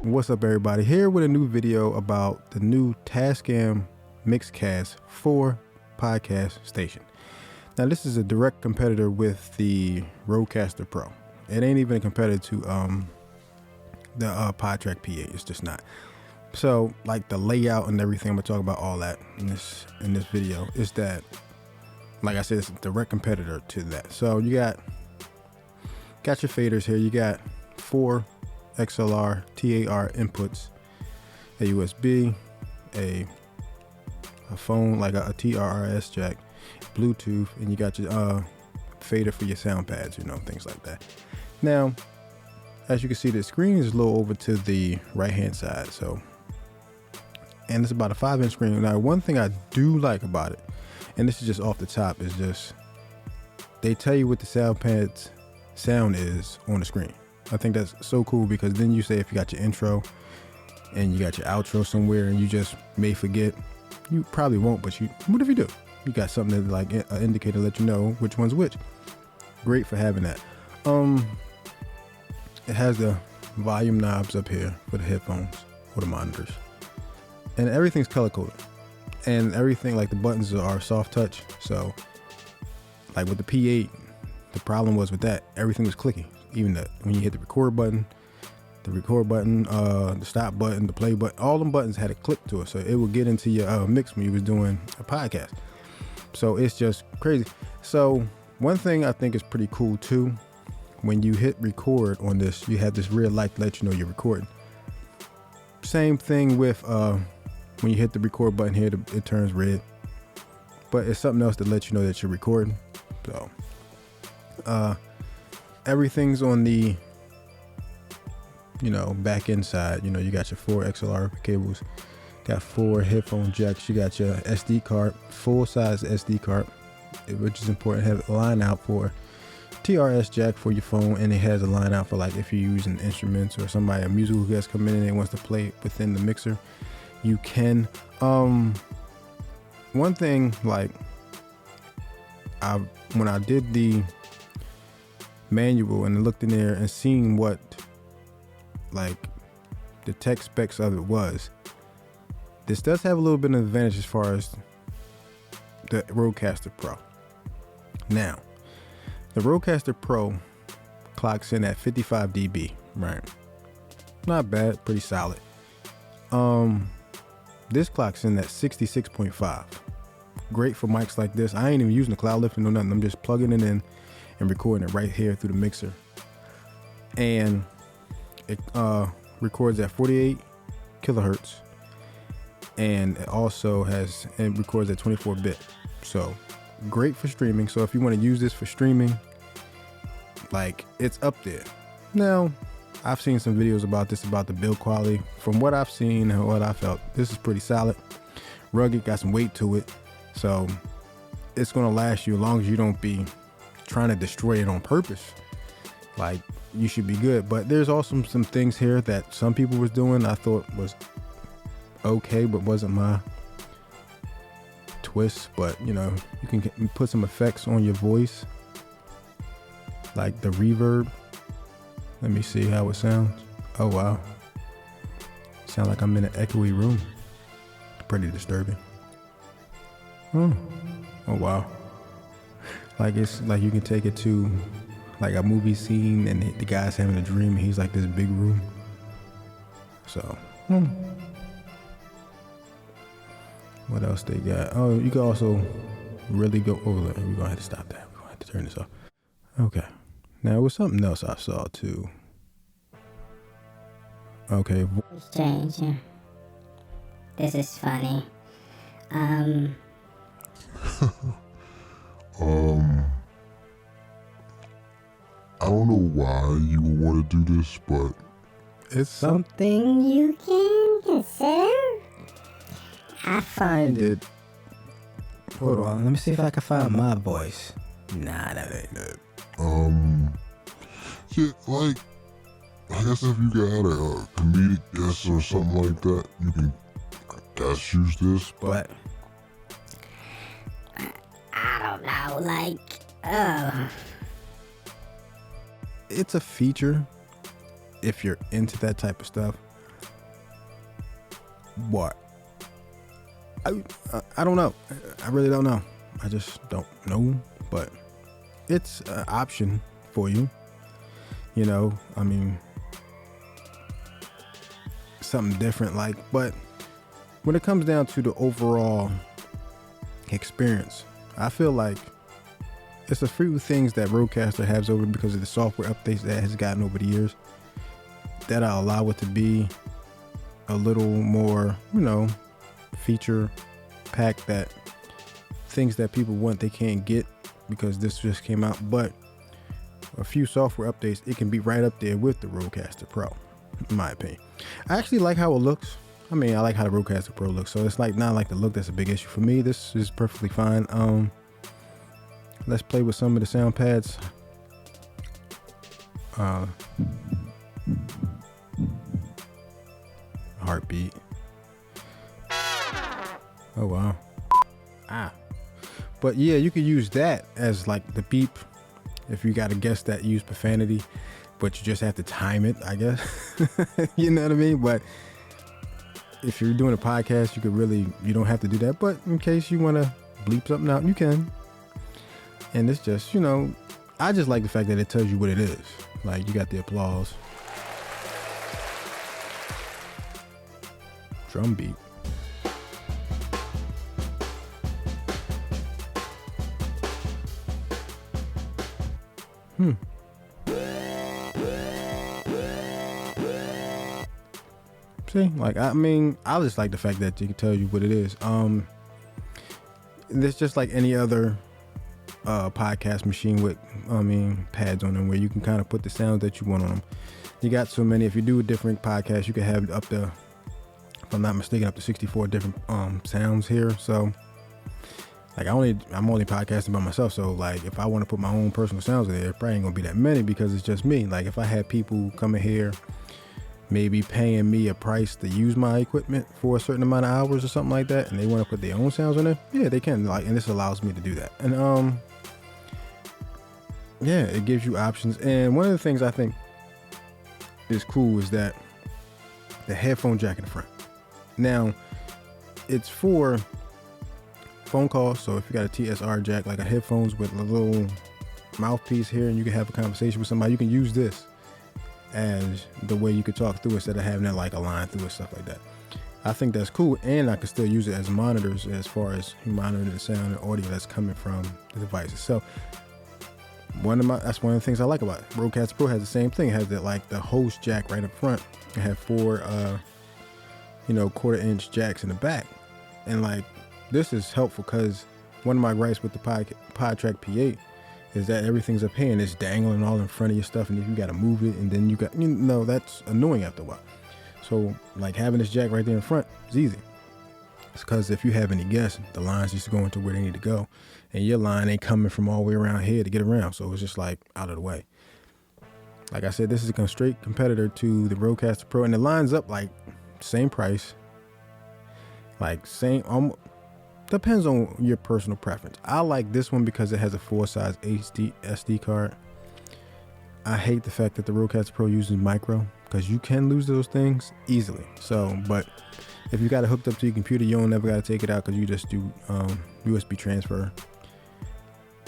What's up, everybody? Here with a new video about the new Tascam Mixcast 4 podcast station. Now, this is a direct competitor with the Rodecaster Pro. It ain't even a competitor to the PodTrack PA. It's just not. So, like the layout and everything, I'm gonna talk about all that in this video. Is that, like I said, it's a direct competitor to that. So you got your faders here. You got 4 XLR TAR inputs, a USB, a phone like a TRRS jack, Bluetooth, and you got your fader for your sound pads, things like that. Now, as you can see, the screen is a little over to the right hand side, and it's about a 5-inch screen. Now, one thing I do like about it, and this is just off the top, is just they tell you what the sound pads sound is on the screen. I think that's so cool, because then you say if you got your intro and you got your outro somewhere and you just may forget, you probably won't, but what if you do? You got something that like an indicator to let you know which one's which. Great for having that. It has the volume knobs up here for the headphones or the monitors, and everything's color coded, and everything, like the buttons are soft touch. So like with the P8, the problem was with that, everything was clicky. Even when you hit the record button, the stop button, the play button, all them buttons had a click to it, so it would get into your mix when you was doing a podcast. So it's just crazy. So one thing I think is pretty cool too, when you hit record on this, you have this red light to let you know you're recording. Same thing with when you hit the record button here, it turns red, but it's something else that lets you know that you're recording. So everything's on the back end side. You got your 4 XLR cables, got 4 headphone jacks, you got your SD card, full size SD card, which is important. Have a line out for TRS jack for your phone, and it has a line out for like if you're using instruments or somebody, a musical guest come in and they wants to play within the mixer, you can. One thing, like when I did the manual and looked in there and seen what like the tech specs of it was, this does have a little bit of advantage as far as the Rodecaster Pro. Now, the Rodecaster Pro clocks in at 55 dB, right? Not bad, pretty solid. This clocks in at 66.5. Great for mics like this. I ain't even using the cloud lifting or nothing. I'm just plugging it in and recording it right here through the mixer, and it records at 48 kilohertz, and it also records at 24-bit. So great for streaming. So if you want to use this for streaming, like, it's up there. Now, I've seen some videos about this, about the build quality. From what I've seen and what I felt, this is pretty solid. Rugged, got some weight to it, so it's gonna last you as long as you don't be trying to destroy it on purpose. Like, you should be good. But there's also some things here that some people was doing I thought was okay, but wasn't my twist. But you can put some effects on your voice, like the reverb. Let me see how it sounds. Oh wow, sound like I'm in an echoey room. Pretty disturbing. Oh wow. Like, it's like you can take it to like a movie scene and the guy's having a dream and he's like this big room. So what else they got? Oh, you can also really go over there. We're gonna have to stop that. We're gonna have to turn this off. Okay. Now, it was something else I saw too. Okay. Stranger. This is funny. I don't know why you would want to do this, but it's something you can consider. I find it. Hold on, let me see if I can find my voice. Nah, that ain't it. Yeah, like, I guess if you got a comedic guest or something like that, you can, I guess, use this. But I don't know, like, it's a feature if you're into that type of stuff. What? I don't know. I really don't know. I just don't know. But it's an option for you. You know, I mean, something different. But when it comes down to the overall experience, I feel like it's a few things that Rodecaster has over because of the software updates that has gotten over the years that'll allow it to be a little more, feature packed, that things that people want they can't get because this just came out. But a few software updates, it can be right up there with the Rodecaster Pro, in my opinion. I actually like how it looks. I mean, I like how the Rodecaster Pro looks, so it's not like the look that's a big issue for me. This is perfectly fine. Let's play with some of the sound pads. Heartbeat. Oh wow. But yeah, you could use that as like the beep if you got a guest that use profanity, but you just have to time it, I guess. You know what I mean? But if you're doing a podcast, you don't have to do that. But in case you want to bleep something out, you can. And it's just, I just like the fact that it tells you what it is. Like, you got the applause. Drum beat. See, I just like the fact that you can tell you what it is. It's just like any other podcast machine with pads on them where you can kind of put the sounds that you want on them. You got so many. If you do a different podcast, you can have up to, if I'm not mistaken, up to 64 different sounds here. So like I'm only podcasting by myself, so like if I want to put my own personal sounds in there, it probably ain't gonna be that many because it's just me. Like if I had people coming here maybe paying me a price to use my equipment for a certain amount of hours or something like that, and they want to put their own sounds on there, yeah, they can. And this allows me to do that. And yeah, it gives you options. And one of the things I think is cool is that the headphone jack in the front. Now, it's for phone calls, so if you got a TSR jack, like a headphones with a little mouthpiece here, and you can have a conversation with somebody, you can use this as the way you could talk through instead of having that like a line through it, stuff like that. I think that's cool, and I can still use it as monitors as far as monitoring the sound and audio that's coming from the devices. So that's one of the things I like about it. Rodecaster Pro has the same thing. It has the host jack right up front. It has 4 quarter-inch jacks in the back, and like this is helpful because one of my gripes with the PodTrack P8 is that everything's up here and it's dangling all in front of your stuff, and if you got to move it, and then that's annoying after a while. So like having this jack right there in front is easy. It's because if you have any guests, the line's just going to where they need to go, and your line ain't coming from all the way around here to get around, so it's just like out of the way. Like I said, this is a straight competitor to the Rodecaster Pro, and the line's up like same price, like same. Depends on your personal preference. I like this one because it has a 4-size SD card. I hate the fact that the Rodecaster Pro uses micro because you can lose those things easily. So, but if you got it hooked up to your computer, you don't never got to take it out because you just do USB transfer.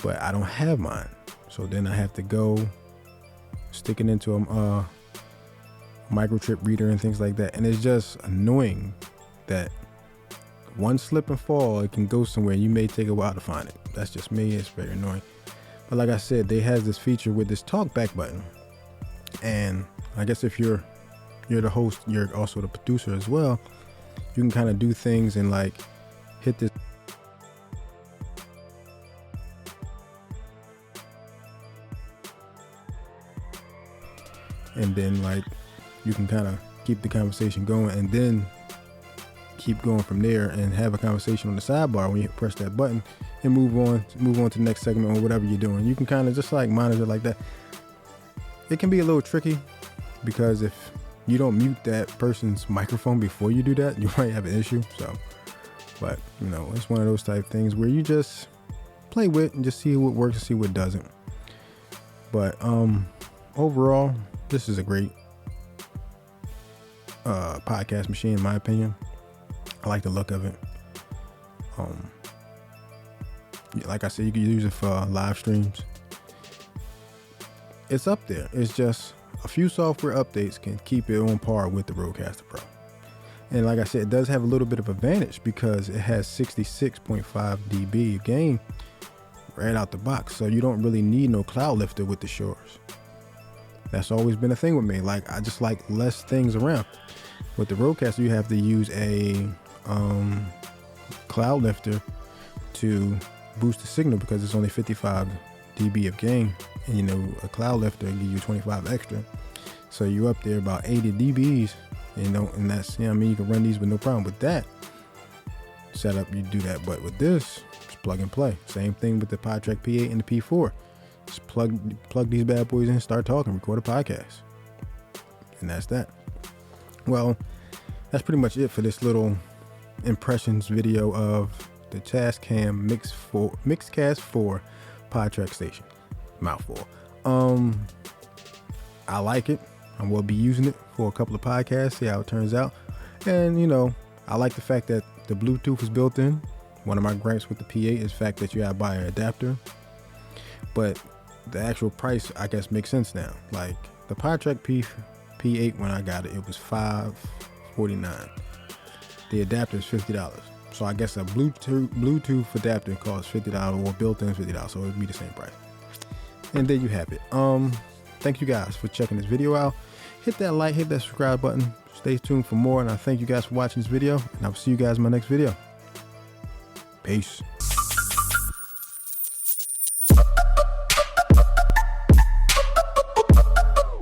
But I don't have mine, so then I have to go stick it into a microchip reader and things like that, and it's just annoying that one slip and fall, it can go somewhere. You may take a while to find it. That's just me. It's very annoying. But like I said, they has this feature with this talk back button, and I guess if you're the host, you're also the producer as well. You can kind of do things and like hit this. And then like you can kind of keep the conversation going, and then keep going from there and have a conversation on the sidebar when you press that button and move on to the next segment or whatever you're doing. You can kind of just like monitor like that. It can be a little tricky because if you don't mute that person's microphone before you do that, you might have an issue. So, but it's one of those type things where you just play with and just see what works and see what doesn't. But overall, this is a great podcast machine in my opinion. I like the look of it. Like I said, you can use it for live streams. It's up there. It's just a few software updates can keep it on par with the Rodecaster Pro. And like I said, it does have a little bit of advantage because it has 66.5 dB of gain right out the box. So you don't really need no cloud lifter with the Shores. That's always been a thing with me. Like, I just like less things around. With the Rodecaster, you have to use a cloud lifter to boost the signal because it's only 55 dB of gain, and you know a cloud lifter will give you 25 extra, so you're up there about 80 dBs, and that's, you know what I mean, you can run these with no problem. With that setup, you do that, but with this, it's plug and play. Same thing with the PodTrack P8 and the P4. Just plug these bad boys in, start talking, record a podcast, and that's that. Well, that's pretty much it for this little impressions video of the Tascam Mixcast 4 PodTrack station. Mouthful. I like it. I will be using it for a couple of podcasts, see how it turns out. And you know, I like the fact that the Bluetooth is built in. One of my gripes with the P8 is the fact that you gotta buy an adapter. But the actual price, I guess, makes sense now. Like the PodTrack P8, when I got it, it was $549. The adapter is $50. So I guess a Bluetooth adapter costs $50 or built-in $50, so it would be the same price. And there you have it. Thank you guys for checking this video out. Hit that like, hit that subscribe button. Stay tuned for more, and I thank you guys for watching this video, and I will see you guys in my next video. Peace.